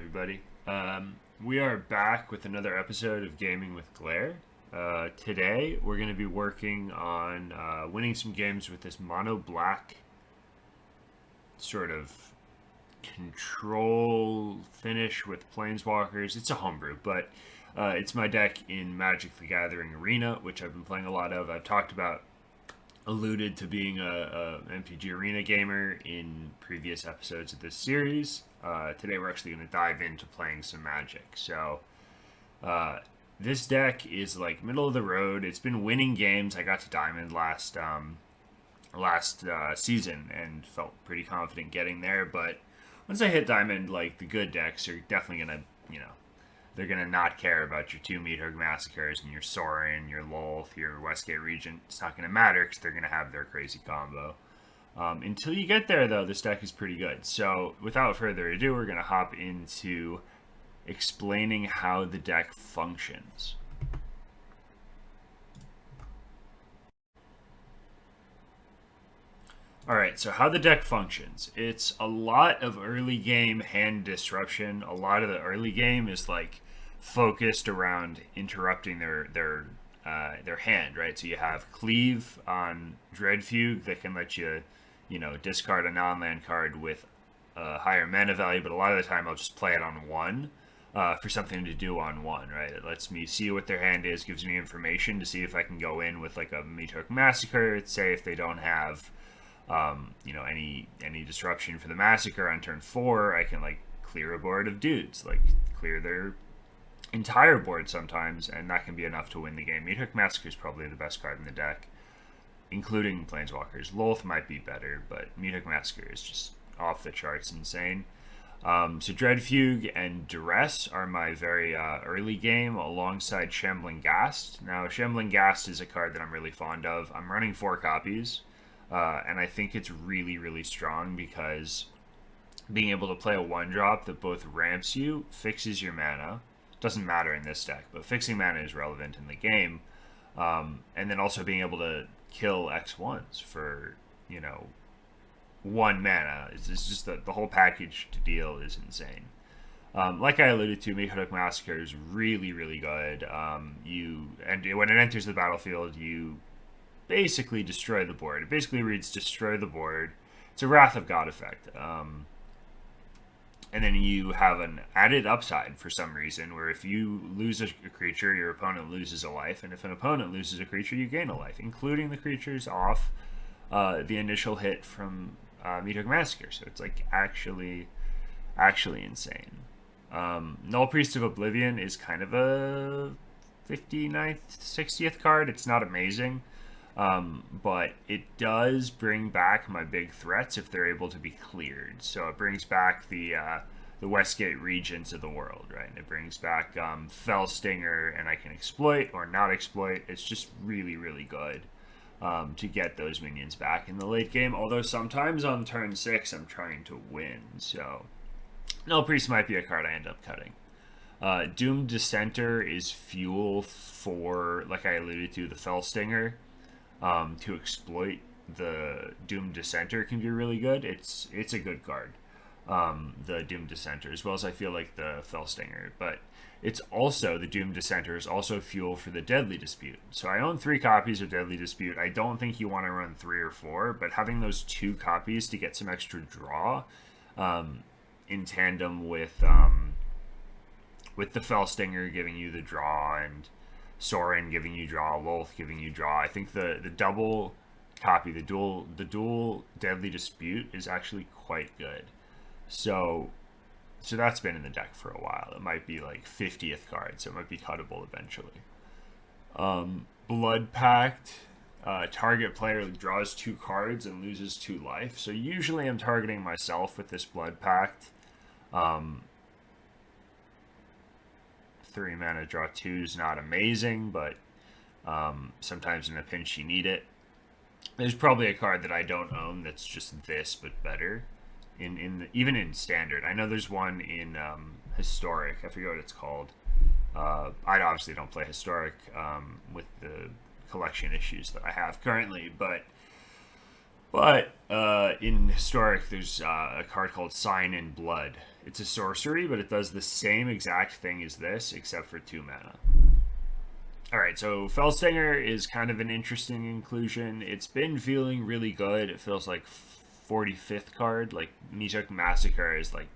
everybody. We are back with another episode of Gaming with Glare. Today, we're going to be working on winning some games with this mono black sort of control finish with Planeswalkers. It's a homebrew, but it's my deck in Magic the Gathering Arena, which I've been playing a lot of. I've alluded to being a MTG Arena gamer in previous episodes of this series. Today we're actually going to dive into playing some Magic. So this deck is like middle of the road. It's been winning games. I got to Diamond last season and felt pretty confident getting there. But once I hit Diamond, like the good decks are definitely going to, they're going to not care about your two Meathook Massacres and your Sorin, your Lolth, your Westgate Regent. It's not going to matter because they're going to have their crazy combo. Until you get there, though, this deck is pretty good. So without further ado, we're going to hop into explaining how the deck functions. Alright, so how the deck functions. It's a lot of early game hand disruption. A lot of the early game is like focused around interrupting their hand, right? So you have Cleave on Dread Fugue that can let you, discard a non-land card with a higher mana value, but a lot of the time I'll just play it on one for something to do on one, right? It lets me see what their hand is, gives me information to see if I can go in with like a Meathook Massacre, say if they don't have any disruption for the Massacre on turn 4, I can like clear a board of dudes, like clear their entire board sometimes, and that can be enough to win the game. Meathook Massacre is probably the best card in the deck, including Planeswalkers. Lolth might be better, but Meathook Massacre is just off the charts insane. So Dread Fugue and Duress are my very early game alongside Shambling Ghast. Now, Shambling Ghast is a card that I'm really fond of. I'm running 4 copies, and I think it's really, really strong because being able to play a 1-drop that both ramps you, fixes your mana, doesn't matter in this deck, but fixing mana is relevant in the game, and then also being able to kill X1s for, 1 mana. It's just the whole package to deal is insane. Like I alluded to, Meathook Massacre is really, really good. When it enters the battlefield, you basically destroy the board. It basically reads destroy the board. It's a Wrath of God effect. And then you have an added upside for some reason, where if you lose a creature, your opponent loses a life, and if an opponent loses a creature, you gain a life, including the creatures off the initial hit from Meathook Massacre. So it's like actually insane. Nullpriest of Oblivion is kind of a 59th, 60th card. It's not amazing. But it does bring back my big threats if they're able to be cleared. So it brings back the Westgate Regents of the world, right? And it brings back Fellstinger, and I can exploit or not exploit. It's just really, really good to get those minions back in the late game. Although sometimes on turn 6, I'm trying to win. So Nullpriest might be a card I end up cutting. Doomed Dissenter is fuel for, like I alluded to, the Fellstinger. To exploit the Doomed Dissenter can be really good. It's a good card, the Doomed Dissenter, as well as I feel like the Fellstinger. But it's also, the Doomed Dissenter is also fuel for the Deadly Dispute. So I own 3 copies of Deadly Dispute. I don't think you want to run 3 or 4, but having those 2 copies to get some extra draw in tandem with the Fellstinger giving you the draw, and Sorin giving you draw, Lolth giving you draw. I think the double copy, the dual Deadly Dispute is actually quite good. So that's been in the deck for a while. It might be like 50th card, so it might be cuttable eventually. Blood Pact, target player draws 2 cards and loses 2 life. So usually I'm targeting myself with this Blood Pact. 3 mana draw 2 is not amazing, but sometimes in a pinch you need it. There's probably a card that I don't own that's just this but better even in standard. I know there's one in historic. I forget what it's called. I obviously don't play historic with the collection issues that I have currently, but in historic there's a card called Sign in Blood, It's a sorcery, but it does the same exact thing as this, except for 2 mana. Alright, so Felstinger is kind of an interesting inclusion. It's been feeling really good. It feels like 45th card. Like, Meathook Massacre is like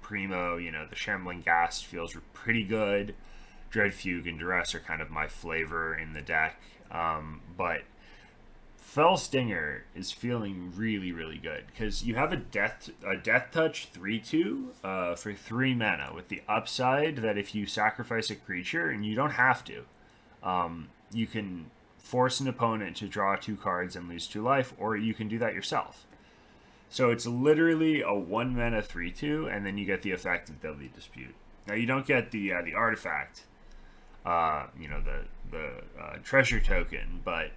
primo. You know, the Shambling Ghast feels pretty good. Dread Fugue and Duress are kind of my flavor in the deck. But Felstinger is feeling really, really good because you have a death touch 3/2 for 3 mana with the upside that if you sacrifice a creature, and you don't have to, you can force an opponent to draw 2 cards and lose 2 life, or you can do that yourself. So it's literally a 1 mana 3/2, and then you get the effect of Deadly Dispute. Now you don't get the artifact, you know, the treasure token, but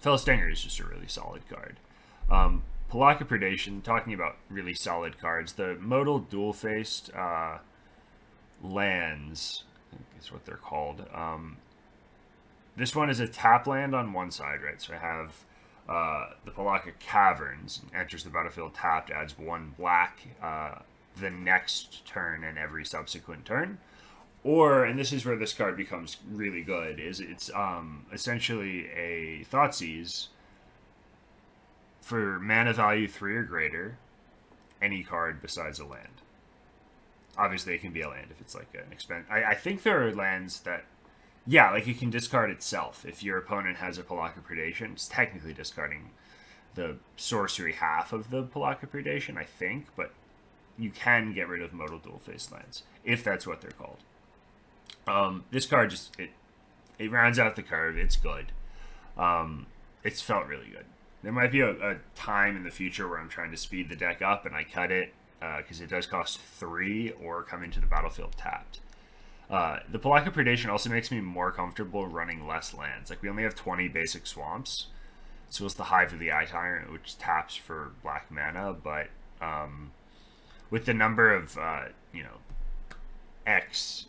Felstinger is just a really solid card. Pelakka Predation, talking about really solid cards, the modal dual-faced lands, I think is what they're called. This one is a tap land on one side, right? So I have the Pelakka Caverns, enters the battlefield tapped, adds 1 black the next turn and every subsequent turn. Or, and this is where this card becomes really good, is it's essentially a Thoughtseize for mana value 3 or greater, any card besides a land. Obviously, it can be a land if it's like an expense. I think there are lands that, yeah, like you can discard itself. If your opponent has a Pelakka Predation, it's technically discarding the sorcery half of the Pelakka Predation, I think, but you can get rid of modal dual-faced lands, if that's what they're called. This card just, it rounds out the curve. It's good. It's felt really good. There might be a time in the future where I'm trying to speed the deck up and I cut it because it does cost 3 or come into the battlefield tapped. The Pelakka Predation also makes me more comfortable running less lands. Like, we only have 20 basic swamps. So it's the Hive of the Eye Tyrant, which taps for black mana, but with the number of, you know, X,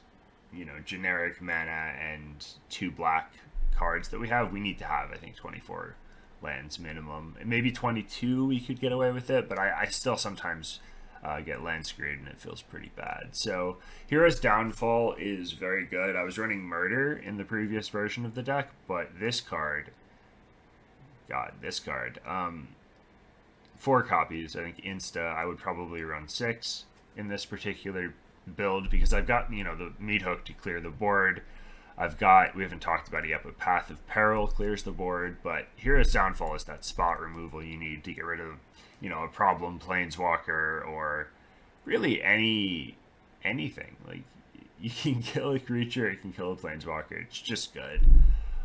you know, generic mana and 2 black cards that we have, we need to have, I think, 24 lands minimum. And maybe 22 we could get away with it, but I still sometimes get land screwed and it feels pretty bad. So Hero's Downfall is very good. I was running Murder in the previous version of the deck, but this card, God, this card, 4 copies, I think insta, I would probably run 6 in this particular build because I've got, you know, the Meathook to clear the board. I've got, we haven't talked about it yet, but Path of Peril clears the board, but Hero's Downfall is that spot removal you need to get rid of, you know, a problem Planeswalker or really anything. Like, you can kill a creature, it can kill a Planeswalker. It's just good.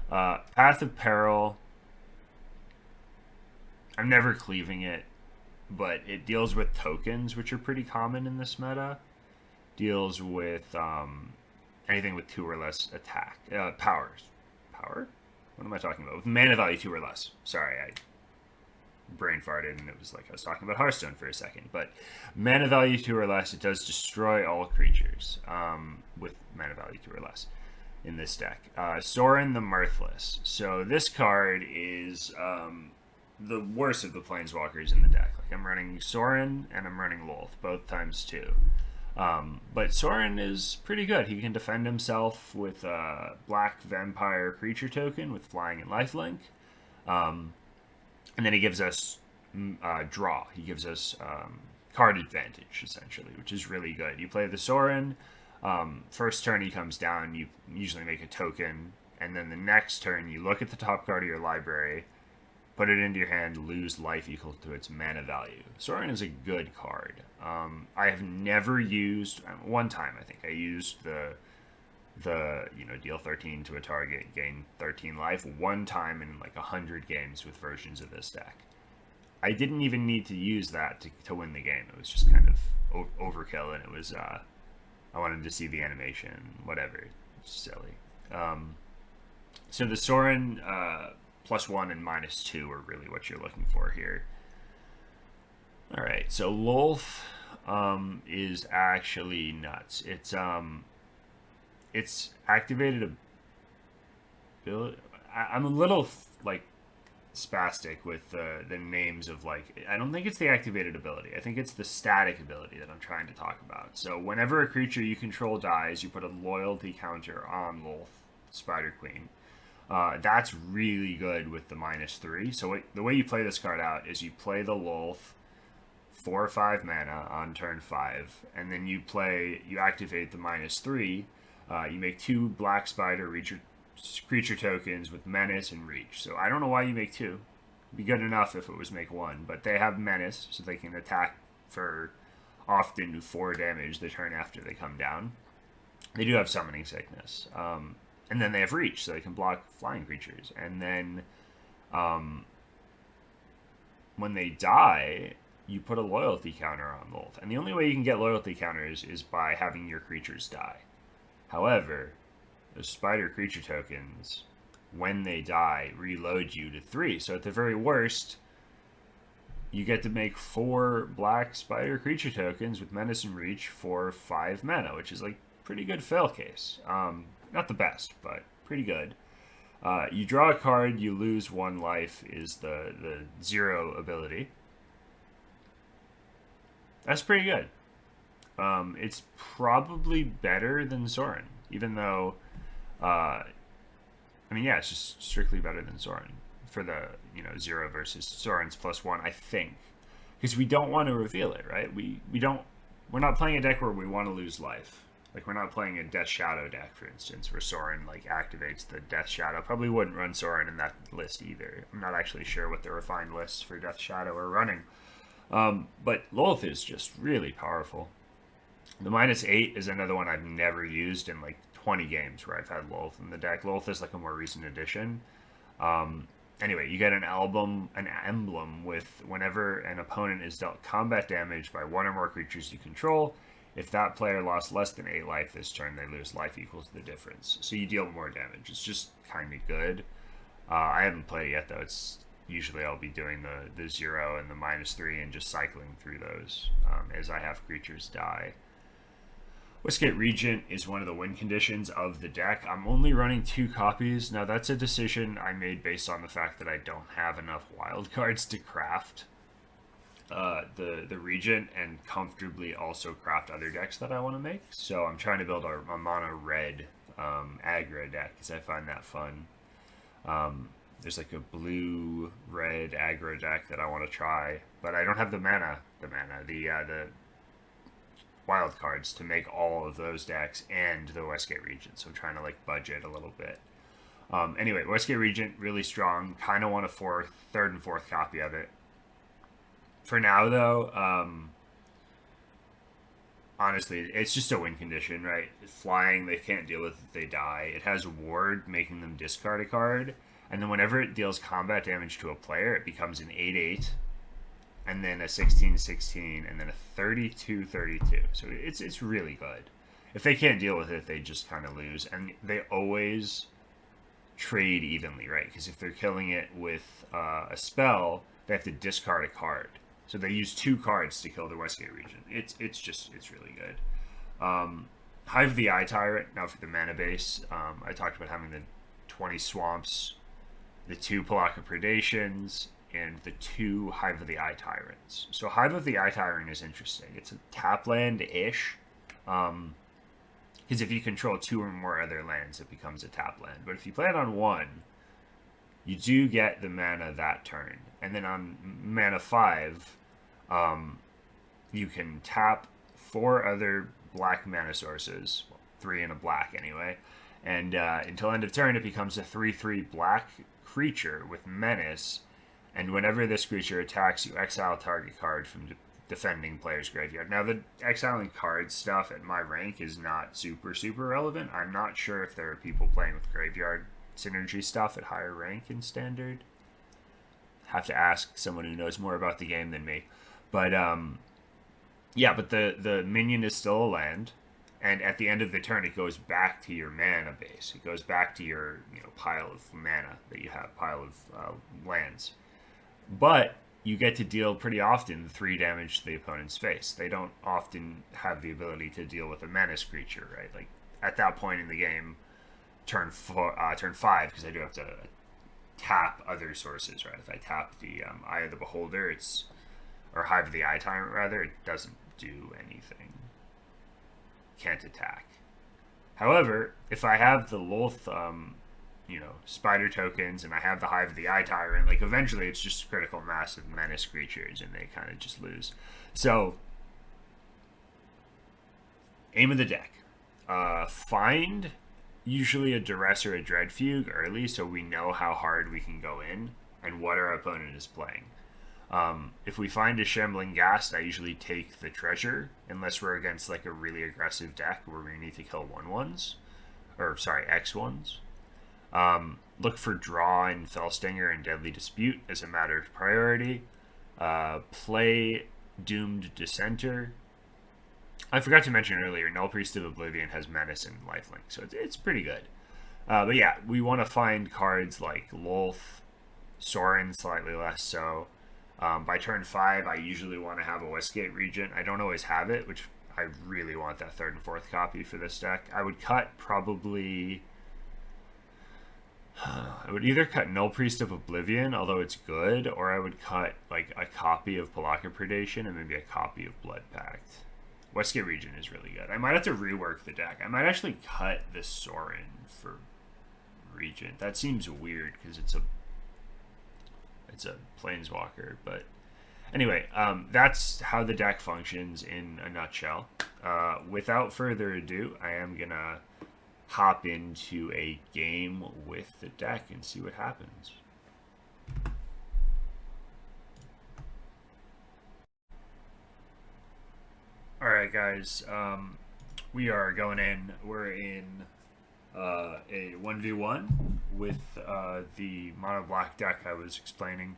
Path of Peril, I'm never cleaving it, but it deals with tokens, which are pretty common in this meta. Deals with anything with 2 or less attack. Powers. Power? What am I talking about? With mana value 2 or less. Sorry, I brain farted and it was like I was talking about Hearthstone for a second. But mana value 2 or less, it does destroy all creatures with mana value 2 or less in this deck. Sorin the Mirthless. So this card is the worst of the Planeswalkers in the deck. Like, I'm running Sorin and I'm running Lolth, both times 2. But Sorin is pretty good. He can defend himself with a black vampire creature token with flying and lifelink. And then he gives us draw. He gives us card advantage, essentially, which is really good. You play the Sorin. First turn he comes down, you usually make a token. And then the next turn you look at the top card of your library, put it into your hand, lose life equal to its mana value. Sorin is a good card. I have never used, one time I think I used the you know, deal 13 to a target, gain 13 life, one time in like 100 games with versions of this deck. I didn't even need to use that to win the game. It was just kind of overkill, and it was, I wanted to see the animation, whatever. It's silly. So the Sorin, +1 and -2 are really what you're looking for here. Alright, so Lolth is actually nuts. It's activated ability. I'm a little like spastic with the names of, like, I don't think it's the activated ability. I think it's the static ability that I'm trying to talk about. So whenever a creature you control dies, you put a loyalty counter on Lolth, Spider Queen. That's really good with the -3. So the way you play this card out is you play the Lolth 4 or 5 mana on turn 5, and then you activate the -3. You make 2 Black Spider creature tokens with Menace and Reach. So I don't know why you make 2. It'd be good enough if it was make 1, but they have Menace, so they can attack for often 4 damage the turn after they come down. They do have Summoning Sickness. And then they have Reach, so they can block flying creatures. And then when they die, you put a loyalty counter on Lolth. And the only way you can get loyalty counters is by having your creatures die. However, the spider creature tokens, when they die, reload you to 3. So at the very worst, you get to make 4 black spider creature tokens with Menace and Reach for 5 mana, which is like pretty good fail case. Not the best, but pretty good. You draw a card, you lose 1 life is the 0 ability. That's pretty good. It's probably better than Sorin, even though it's just strictly better than Sorin for the 0 versus Sorin's +1, I think, because we don't want to reveal it, right? We're not playing a deck where we want to lose life. Like, we're not playing a Death Shadow deck, for instance, where Sorin like activates the Death Shadow. Probably wouldn't run Sorin in that list either. I'm not actually sure what the refined lists for Death Shadow are running. But Lolth is just really powerful. The -8 is another one I've never used in like 20 games where I've had Lolth in the deck. Lolth is like a more recent addition. Anyway, you get an emblem with whenever an opponent is dealt combat damage by 1 or more creatures you control. If that player lost less than 8 life this turn, they lose life equals the difference. So you deal more damage. It's just kind of good. I haven't played it yet, though. It's usually I'll be doing the 0 and the -3 and just cycling through those as I have creatures die. Westgate Regent is one of the win conditions of the deck. I'm only running 2 copies. Now, that's a decision I made based on the fact that I don't have enough wild cards to craft the Regent and comfortably also craft other decks that I want to make. So I'm trying to build a mono red aggro deck because I find that fun. There's like a blue-red aggro deck that I want to try, but I don't have the wild cards to make all of those decks and the Westgate Regent, so I'm trying to like budget a little bit. Anyway, Westgate Regent, really strong. Kind of want a third and fourth copy of it. For now, though, honestly, it's just a win condition, right? Flying, they can't deal with it, they die. It has Ward, making them discard a card, and then whenever it deals combat damage to a player, it becomes an 8/8, and then a 16/16, and then a 32/32. So it's really good. If they can't deal with it, they just kind of lose, and they always trade evenly, right? Because if they're killing it with a spell, they have to discard a card. So they use 2 cards to kill the Westgate Regent. It's really good. Hive of the Eye Tyrant, now for the mana base. I talked about having the 20 swamps, the 2 Pelakka Predations, and the 2 Hive of the Eye Tyrants. So Hive of the Eye Tyrant is interesting. It's a tap land-ish. Because if you control 2 or more other lands, it becomes a tap land. But if you play it on 1, you do get the mana that turn. And then on mana 5, you can tap 4 other black mana sources, 3 and a black anyway, and until end of turn it becomes a 3/3 black creature with Menace, and whenever this creature attacks, you exile target card from defending player's graveyard. Now, the exiling card stuff at my rank is not super relevant. I'm not sure if there are people playing with graveyard synergy stuff at higher rank in Standard. Have to ask someone who knows more about the game than me. But but the minion is still a land, and at the end of the turn it goes back to your mana base. It goes back to your pile of mana that you have, pile of lands. But you get to deal pretty often 3 damage to the opponent's face. They don't often have the ability to deal with a menace creature, right? Like at that point in the game, turn 5, because I do have to tap other sources, right? If I tap the Eye of the Beholder, or Hive of the Eye Tyrant, rather, it doesn't do anything. Can't attack. However, if I have the Lolth, spider tokens, and I have the Hive of the Eye Tyrant, like, eventually it's just critical mass of menace creatures, and they kind of just lose. So, aim of the deck. Find usually a Duress or a Dread Fugue early, so we know how hard we can go in and what our opponent is playing. If we find a Shambling Ghast, I usually take the treasure, unless we're against like a really aggressive deck where we need to kill X1s. Look for draw in Fellstinger and Deadly Dispute as a matter of priority. Play Doomed Dissenter. I forgot to mention earlier, Nullpriest of Oblivion has Menace and Lifelink, so it's pretty good. But yeah, we want to find cards like Lolth, Sorin slightly less so. By turn 5, I usually want to have a Westgate Regent. I don't always have it, which I really want that 3rd and 4th copy for this deck. I would cut probably... I would either cut Nullpriest of Oblivion, although it's good, or I would cut like a copy of Pelakka Predation and maybe a copy of Blood Pact. Westgate Regent is really good. I might have to rework the deck. I might actually cut the Sorin for Regent. That seems weird because it's a Planeswalker, but anyway, that's how the deck functions in a nutshell. Without further ado, I am gonna hop into a game with the deck and see what happens. Alright guys, we are going in. We're in a 1v1 with the mono black deck I was explaining.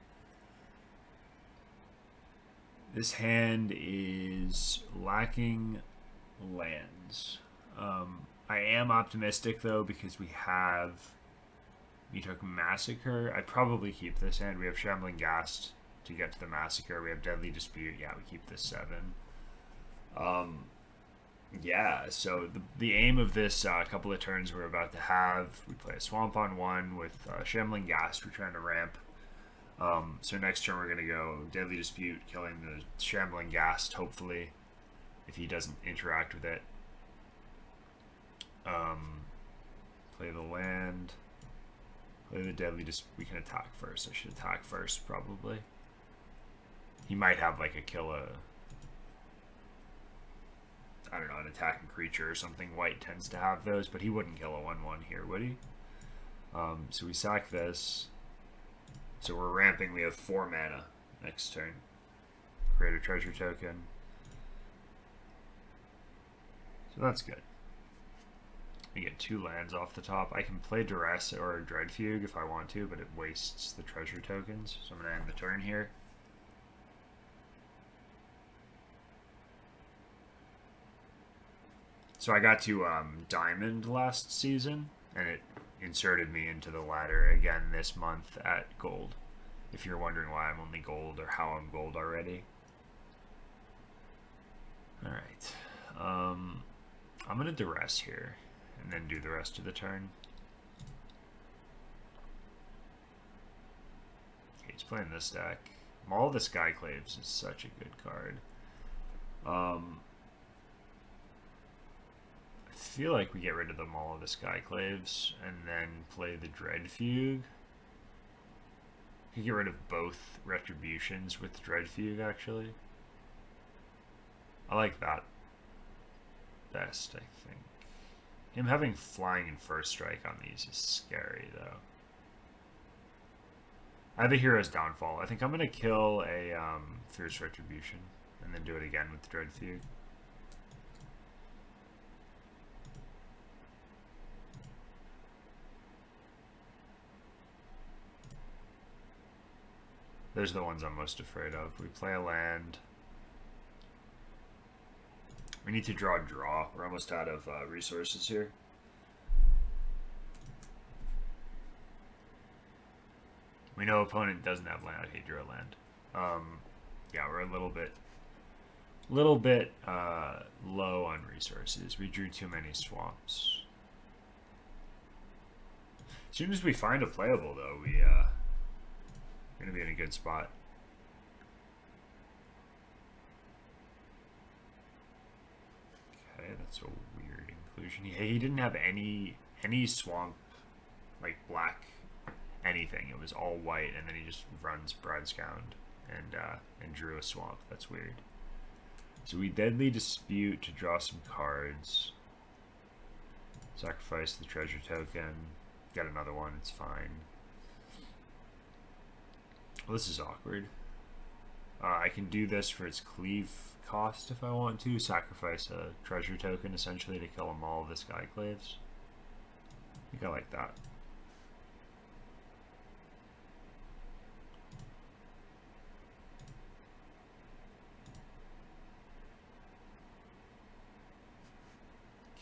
This hand is lacking lands. I am optimistic though because we have Meathook Massacre. I probably keep this hand. We have Shambling Ghast to get to the Massacre. We have Deadly Dispute. Yeah, we keep this 7. Yeah, so the aim of this couple of turns we're about to have, we play a Swamp on 1 with Shambling Ghast. We're trying to ramp. So next turn we're going to go Deadly Dispute, killing the Shambling Ghast, hopefully, if he doesn't interact with it. Play the land. Play the Deadly Dispute. We can attack first. I should attack first, probably. He might have like a kill I don't know, an attacking creature or something. White tends to have those, but he wouldn't kill a 1/1 here, would he? So we sack this. So we're ramping. We have 4 mana next turn. Create a treasure token. So that's good. I get 2 lands off the top. I can play Duress or Dread Fugue if I want to, but it wastes the treasure tokens. So I'm going to end the turn here. So I got to Diamond last season, and it inserted me into the ladder again this month at Gold. If you're wondering why I'm only Gold or how I'm Gold already. Alright. I'm going to Duress here, and then do the rest of the turn. Okay, he's playing this deck. Maul of the Skyclaves is such a good card. I feel like we get rid of the Maul of the Skyclaves and then play the Dread Fugue. You can get rid of both Retributions with Dread Fugue, actually. I like that best, I think. Him having flying and first strike on these is scary, though. I have a Hero's Downfall. I think I'm going to kill a Fierce Retribution and then do it again with Dread Fugue. There's the ones I'm most afraid of. We play a land. We need to draw a draw. We're almost out of resources here. We know opponent doesn't have land. Okay, draw land. Yeah, we're a little bit low on resources. We drew too many swamps. As soon as we find a playable, though, we're gonna be in a good spot. Okay, that's a weird inclusion. He didn't have any swamp, like black anything. It was all white, and then he just runs Broadscound and drew a swamp. That's weird. So we Deadly Dispute to draw some cards. Sacrifice the treasure token. Get another one, it's fine. Well, this is awkward. I can do this for its cleave cost if I want to. Sacrifice a treasure token essentially to kill them all of the Skyclaves. I think I like that.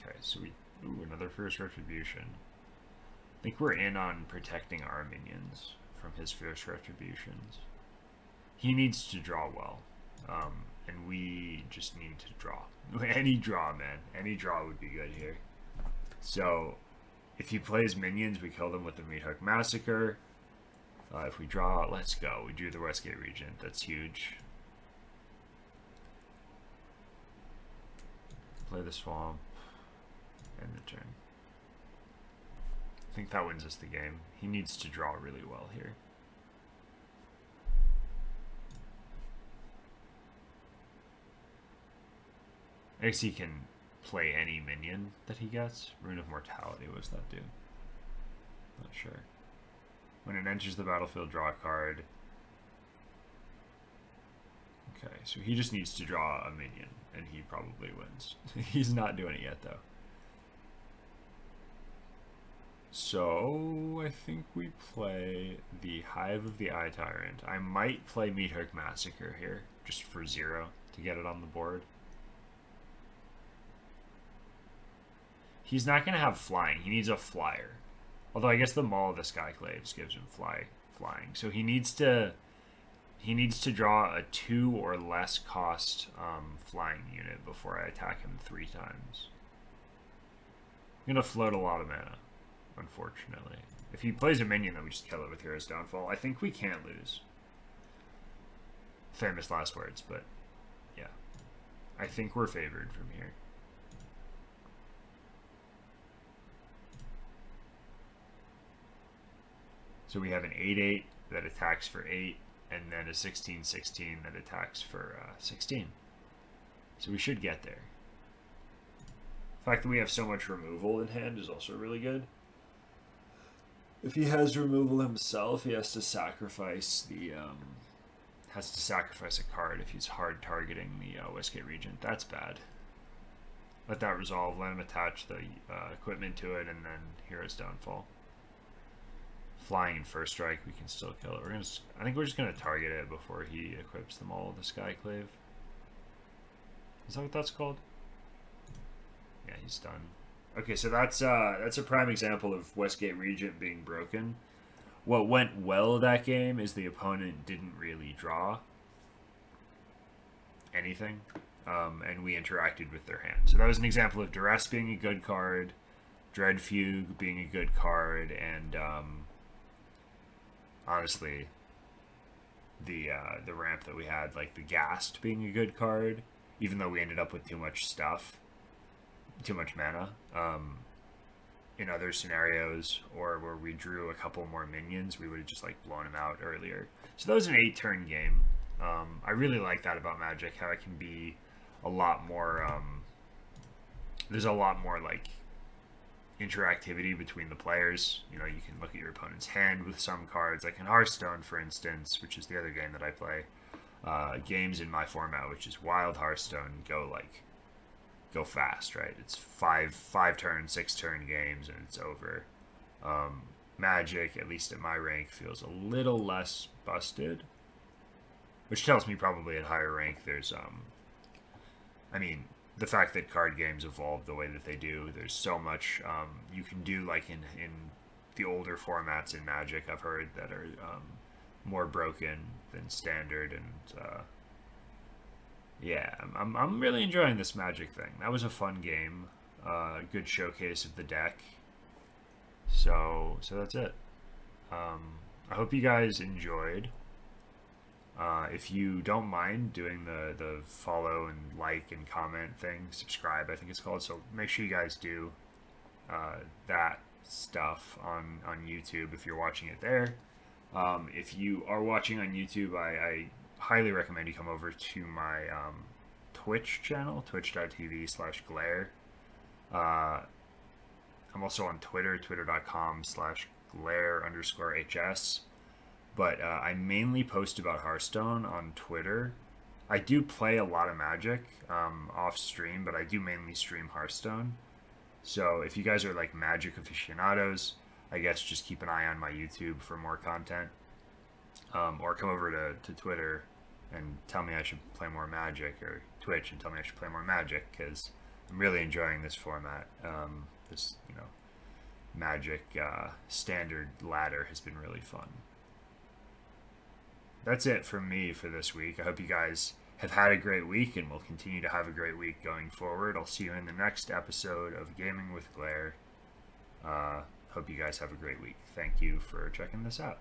Okay, so we... Ooh, another Fierce Retribution. I think we're in on protecting our minions from his Fierce Retributions. He needs to draw well. And we just need to draw. Any draw, man. Any draw would be good here. So, if he plays minions, we kill them with the Meathook Massacre. If we draw, let's go. We drew the Westgate Regent. That's huge. Play the Swamp. End the turn. I think that wins us the game. He needs to draw really well here. I guess he can play any minion that he gets. Rune of Mortality, what does that do? Not sure. When it enters the battlefield, draw a card. Okay, so he just needs to draw a minion, and he probably wins. He's not doing it yet, though. So, I think we play the Hive of the Eye Tyrant. I might play Meathook Massacre here, just for 0, to get it on the board. He's not going to have flying. He needs a flyer. Although I guess the Maul of the Skyclaves gives him flying. So he needs to draw a 2 or less cost flying unit before I attack him 3 times. I'm going to float a lot of mana, unfortunately. If he plays a minion, then we just kill it with Hero's Downfall. I think we can't lose. Famous last words, but yeah. I think we're favored from here. So we have an 8/8 that attacks for 8, and then a 16/16 that attacks for 16. So we should get there. The fact that we have so much removal in hand is also really good. If he has removal himself, he has to sacrifice a card if he's hard targeting the Westgate Regent. That's bad. Let that resolve. Let him attach the equipment to it, and then Hero's Downfall. Flying in first strike, we can still kill it. I think we're just gonna target it before he equips them all with the Skyclave. Is that what that's called? Yeah, he's done. Okay, so that's a prime example of Westgate Regent being broken. What went well that game is the opponent didn't really draw anything, and we interacted with their hand. So that was an example of Duress being a good card, Dread Fugue being a good card, and honestly, the ramp that we had, like the Ghast being a good card, even though we ended up with too much stuff, too much mana. In other scenarios, or where we drew a couple more minions, we would have just like blown him out earlier. So that was an 8-turn game. I really like that about Magic, how it can be a lot more. There's a lot more like interactivity between the players. You know, you can look at your opponent's hand with some cards, like in Hearthstone, for instance, which is the other game that I play. Games in my format, which is Wild Hearthstone, go fast, right? It's five turn, 6-turn games, and it's over. Magic, at least at my rank, feels a little less busted, which tells me probably at higher rank there's I mean, the fact that card games evolve the way that they do, there's so much you can do, like in the older formats in Magic, I've heard, that are more broken than standard, and yeah, I'm really enjoying this Magic thing. That was a fun game, good showcase of the deck. So that's it. I hope you guys enjoyed. If you don't mind doing the follow and like and comment thing, subscribe, I think it's called. So make sure you guys do that stuff on YouTube if you're watching it there. If you are watching on YouTube, I highly recommend you come over to my Twitch channel, twitch.tv/glare. I'm also on Twitter, twitter.com/glare_HS. But I mainly post about Hearthstone on Twitter. I do play a lot of Magic off stream, but I do mainly stream Hearthstone. So if you guys are like Magic aficionados, I guess just keep an eye on my YouTube for more content. Or come over to Twitter and tell me I should play more Magic, or Twitch and tell me I should play more Magic, because I'm really enjoying this format. This, Magic standard ladder has been really fun. That's it from me for this week. I hope you guys have had a great week and will continue to have a great week going forward. I'll see you in the next episode of Gaming with Glare. Hope you guys have a great week. Thank you for checking this out.